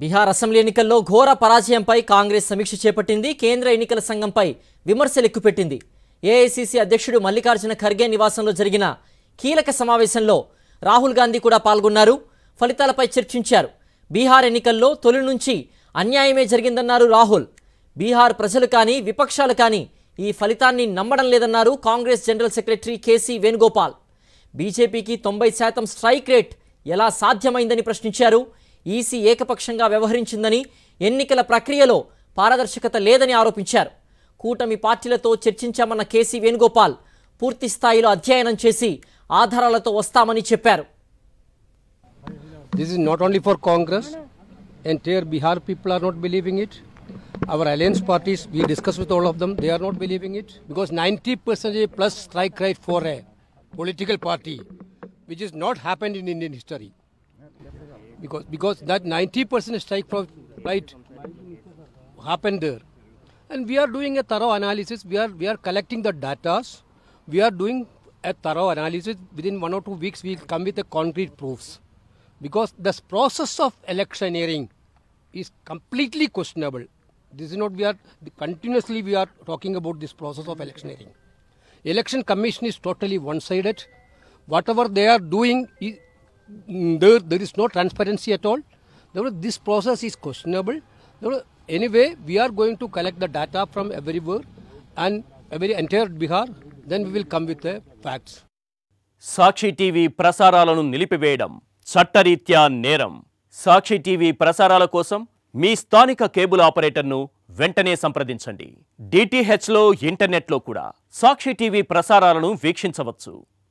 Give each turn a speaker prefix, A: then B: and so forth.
A: Bihar assembly ఎన్నికల్లో ఘోర పరాజయంపై కాంగ్రెస్ సమీక్ష చేపట్టింది. కేంద్ర ఎన్నికల సంఘంపై విమర్శలు ఎక్కుపెట్టింది. ఏఐసీసీ అధ్యక్షుడు మల్లికార్జున ఖర్గే నివాసంలో జరిగిన కీలక సమావేశంలో రాహుల్ గాంధీ కూడా పాల్గొన్నారు. ఫలితాలపై చర్చించారు. బీహార్ ఎన్నికల్లో తొలి నుంచి అన్యాయమే జరిగిందన్నారు రాహుల్. బీహార్ ప్రజలు కానీ విపక్షాలు కానీ ఈ ఫలితాన్ని నమ్మడం లేదన్నారు Congress general secretary KC Venugopal. బీజేపీకి 90% స్ట్రైక్ రేట్ ఎలా సాధ్యమైందని ప్రశ్నించారు. ఈసీ ఏకపక్షంగా వ్యవహరించిందని, ఎన్నికల ప్రక్రియలో పారదర్శకత లేదని ఆరోపించారు. కూటమి పార్టీలతో చర్చించామన్న కేసీ వేణుగోపాల్ పూర్తి స్థాయిలో అధ్యయనం చేసి ఆధారాలతో వస్తామని చెప్పారు.
B: This is not only for Congress. Entire Bihar people are not believing it. Our alliance parties, we discussed with all of them, they are not believing it. Because 90% plus strike rate for a political party, which has not happened in Indian history. Because that 90% strike rate happened there. And we are doing a thorough analysis. We are collecting the data. We are doing a thorough analysis. Within 1 or 2 weeks, we will come with the concrete proofs. Because this process of electioneering is completely questionable. This is not, continuously we are talking about this process of electioneering. Election Commission is totally one-sided. Whatever they are doing, there is no transparency at all. This process is questionable. Anyway, we are going to collect the data from everywhere and entire Bihar. Then we will come with the facts.
C: Sakshi TV ప్రసారాలను నిలిపివేయడం చట్టరీత్యా నేరం. సాక్షి TV ప్రసారాల కోసం మీ స్థానిక cable ఆపరేటర్ను వెంటనే సంప్రదించండి. డిటిహెచ్లో ఇంటర్నెట్లో కూడా సాక్షి టీవీ ప్రసారాలను వీక్షించవచ్చు.